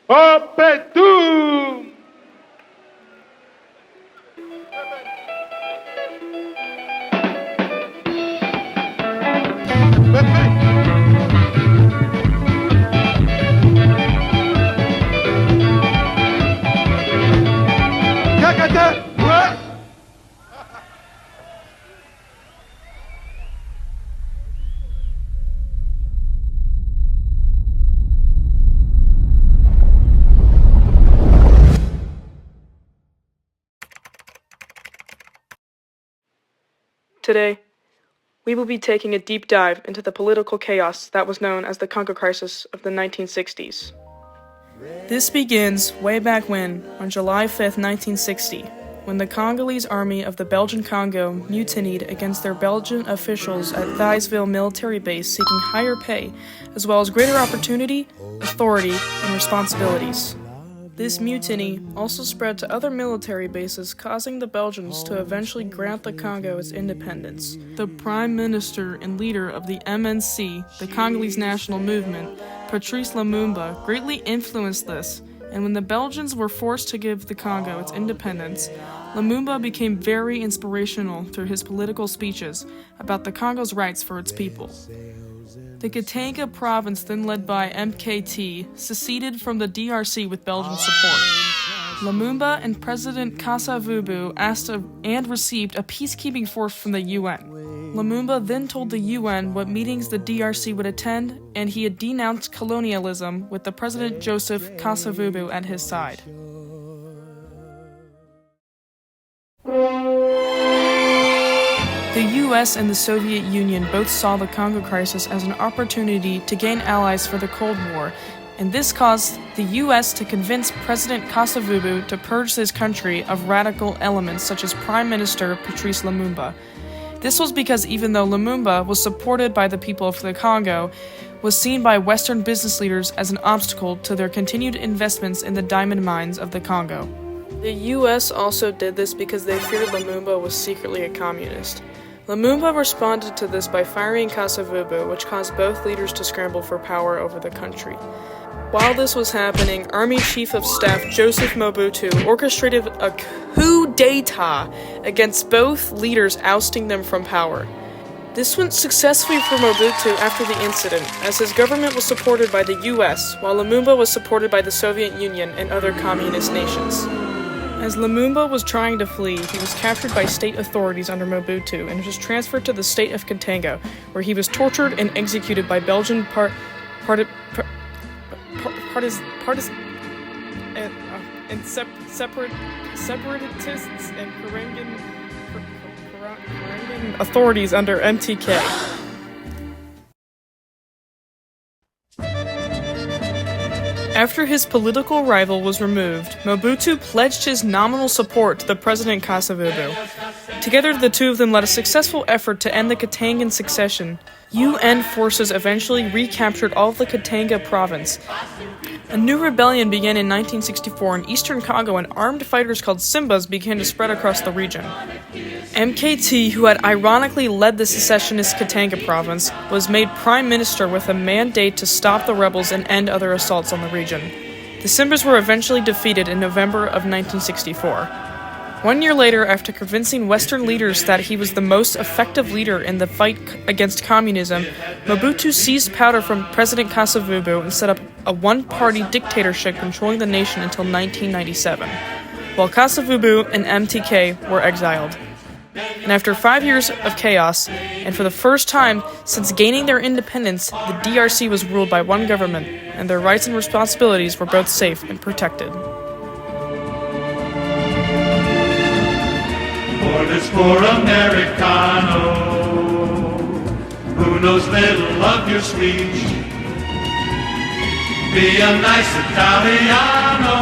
Opetum! Today, we will be taking a deep dive into the political chaos that was known as the Congo Crisis of the 1960s. This begins way back when, on July 5th, 1960, when the Congolese army of the Belgian Congo mutinied against their Belgian officials at Thysville military base seeking higher pay, as well as greater opportunity, authority, and responsibilities. This mutiny also spread to other military bases, causing the Belgians to eventually grant the Congo its independence. The Prime Minister and leader of the MNC, the Congolese National Movement, Patrice Lumumba, greatly influenced this, and when the Belgians were forced to give the Congo its independence, Lumumba became very inspirational through his political speeches about the Congo's rights for its people. The Katanga province, then led by MKT, seceded from the DRC with Belgian support. Lumumba and President Kasavubu asked and received a peacekeeping force from the UN. Lumumba then told the UN what meetings the DRC would attend, and he had denounced colonialism with the President Joseph Kasavubu at his side. The US and the Soviet Union both saw the Congo crisis as an opportunity to gain allies for the Cold War, and this caused the US to convince President Kasavubu to purge his country of radical elements such as Prime Minister Patrice Lumumba. This was because even though Lumumba was supported by the people of the Congo, was seen by Western business leaders as an obstacle to their continued investments in the diamond mines of the Congo. The US also did this because they feared Lumumba was secretly a communist. Lumumba responded to this by firing Kasavubu, which caused both leaders to scramble for power over the country. While this was happening, Army Chief of Staff Joseph Mobutu orchestrated a coup d'etat against both leaders, ousting them from power. This went successfully for Mobutu after the incident, as his government was supported by the US, while Lumumba was supported by the Soviet Union and other communist nations. As Lumumba was trying to flee, he was captured by state authorities under Mobutu and was transferred to the state of Katanga, where he was tortured and executed by Belgian separatists and Karengan authorities under MTK. After his political rival was removed, Mobutu pledged his nominal support to the President Kasavubu. Together, the two of them led a successful effort to end the Katangan succession. UN forces eventually recaptured all of the Katanga province. A new rebellion began in 1964 in eastern Congo, and armed fighters called Simbas began to spread across the region. MKT, who had ironically led the secessionist Katanga province, was made prime minister with a mandate to stop the rebels and end other assaults on the region. The Simbas were eventually defeated in November of 1964. 1 year later, after convincing Western leaders that he was the most effective leader in the fight against communism, Mobutu seized power from President Kasavubu and set up a one-party dictatorship controlling the nation until 1997, while Kasavubu and MTK were exiled. And after 5 years of chaos, and for the first time since gaining their independence, the DRC was ruled by one government, and their rights and responsibilities were both safe and protected. Orders for Americano, who knows little of your speech. Be a nice Italiano.